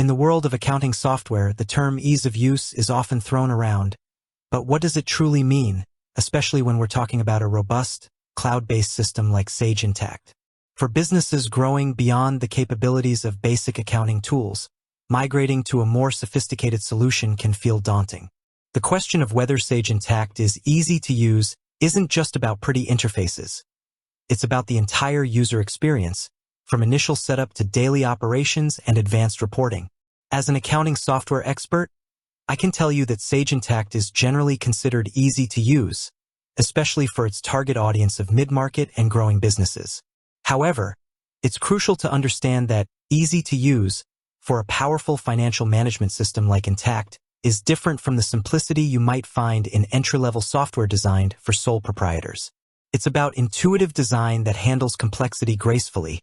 In the world of accounting software, the term ease of use is often thrown around, but what does it truly mean, especially when we're talking about a robust, cloud-based system like Sage Intacct? For businesses growing beyond the capabilities of basic accounting tools, migrating to a more sophisticated solution can feel daunting. The question of whether Sage Intacct is easy to use isn't just about pretty interfaces. It's about the entire user experience, from initial setup to daily operations and advanced reporting. As an accounting software expert, I can tell you that Sage Intacct is generally considered easy to use, especially for its target audience of mid-market and growing businesses. However, it's crucial to understand that easy to use for a powerful financial management system like Intacct is different from the simplicity you might find in entry-level software designed for sole proprietors. It's about intuitive design that handles complexity gracefully,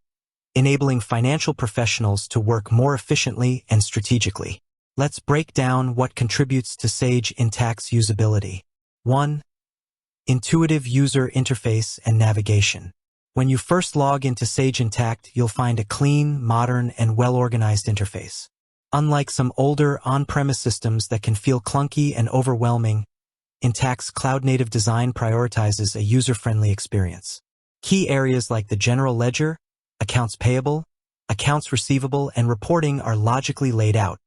enabling financial professionals to work more efficiently and strategically. Let's break down what contributes to Sage Intacct's usability. 1. Intuitive user interface and navigation. When you first log into Sage Intacct, you'll find a clean, modern, and well-organized interface. Unlike some older on-premise systems that can feel clunky and overwhelming, Intacct's cloud-native design prioritizes a user-friendly experience. Key areas like the general ledger, accounts payable, accounts receivable, and reporting are logically laid out,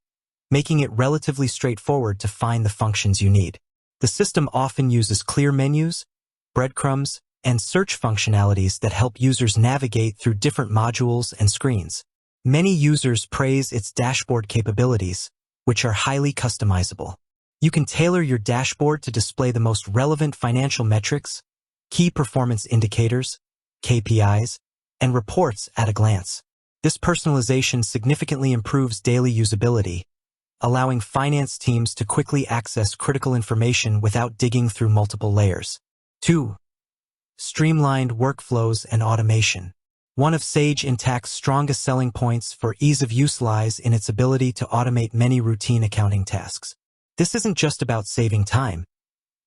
making it relatively straightforward to find the functions you need. The system often uses clear menus, breadcrumbs, and search functionalities that help users navigate through different modules and screens. Many users praise its dashboard capabilities, which are highly customizable. You can tailor your dashboard to display the most relevant financial metrics, key performance indicators, KPIs, and reports at a glance. This personalization significantly improves daily usability, allowing finance teams to quickly access critical information without digging through multiple layers. 2. Streamlined workflows and automation. One of Sage Intacct's strongest selling points for ease of use lies in its ability to automate many routine accounting tasks. This isn't just about saving time.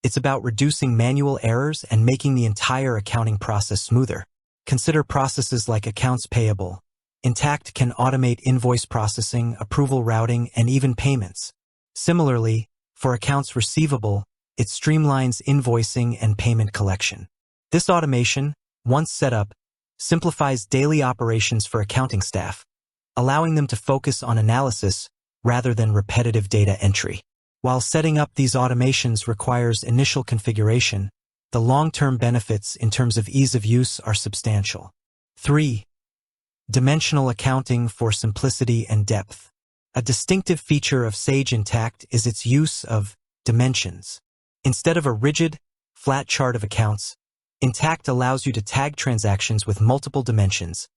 It's about reducing manual errors and making the entire accounting process smoother. Consider processes like accounts payable. Intacct can automate invoice processing, approval routing, and even payments. Similarly, for accounts receivable, it streamlines invoicing and payment collection. This automation, once set up, simplifies daily operations for accounting staff, allowing them to focus on analysis rather than repetitive data entry. While setting up these automations requires initial configuration, the long-term benefits in terms of ease of use are substantial. 3. Dimensional accounting for simplicity and depth. A distinctive feature of Sage Intacct is its use of dimensions. Instead of a rigid, flat chart of accounts, Intacct allows you to tag transactions with multiple dimensions,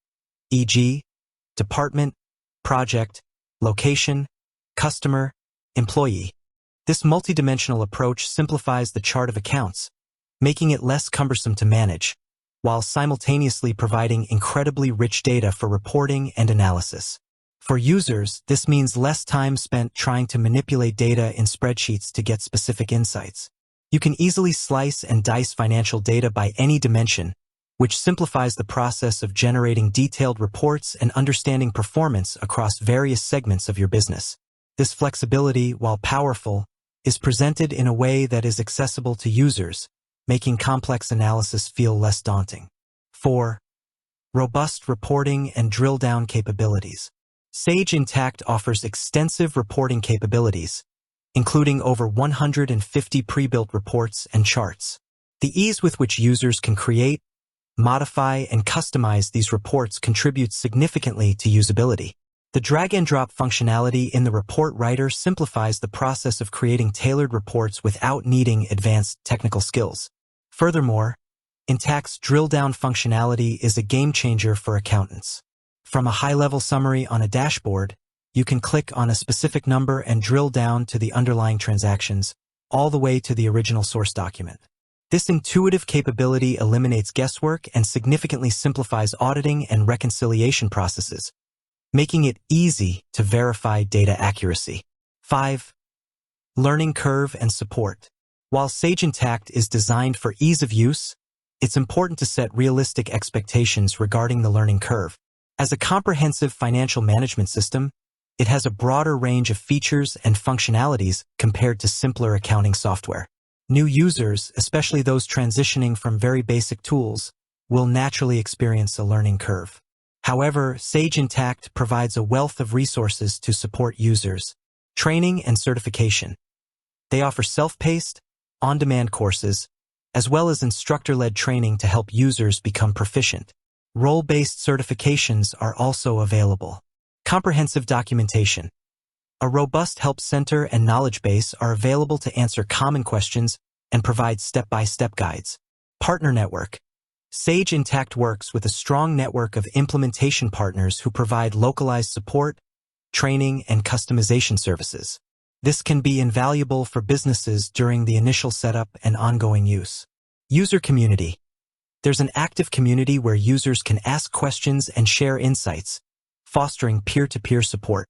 e.g., department, project, location, customer, employee. This multidimensional approach simplifies the chart of accounts, making it less cumbersome to manage, while simultaneously providing incredibly rich data for reporting and analysis. For users, this means less time spent trying to manipulate data in spreadsheets to get specific insights. You can easily slice and dice financial data by any dimension, which simplifies the process of generating detailed reports and understanding performance across various segments of your business. This flexibility, while powerful, is presented in a way that is accessible to users, making complex analysis feel less daunting. 4. Robust reporting and drill-down capabilities. Sage Intacct offers extensive reporting capabilities, including over 150 pre-built reports and charts. The ease with which users can create, modify, and customize these reports contributes significantly to usability. The drag-and-drop functionality in the report writer simplifies the process of creating tailored reports without needing advanced technical skills. Furthermore, Intacct's drill-down functionality is a game-changer for accountants. From a high-level summary on a dashboard, you can click on a specific number and drill down to the underlying transactions, all the way to the original source document. This intuitive capability eliminates guesswork and significantly simplifies auditing and reconciliation processes, making it easy to verify data accuracy. 5. Learning curve and support. While Sage Intacct is designed for ease of use, it's important to set realistic expectations regarding the learning curve. As a comprehensive financial management system, It has a broader range of features and functionalities compared to simpler accounting software. New users, especially those transitioning from very basic tools, will naturally experience a learning curve. However, Sage Intacct provides a wealth of resources to support users, training and certification. They offer self-paced, on-demand courses, as well as instructor-led training to help users become proficient. Role-based certifications are also available. Comprehensive documentation. A robust help center and knowledge base are available to answer common questions and provide step-by-step guides. Partner network. Sage Intacct works with a strong network of implementation partners who provide localized support, training, and customization services. This can be invaluable for businesses during the initial setup and ongoing use. User community. There's an active community where users can ask questions and share insights, fostering peer-to-peer support.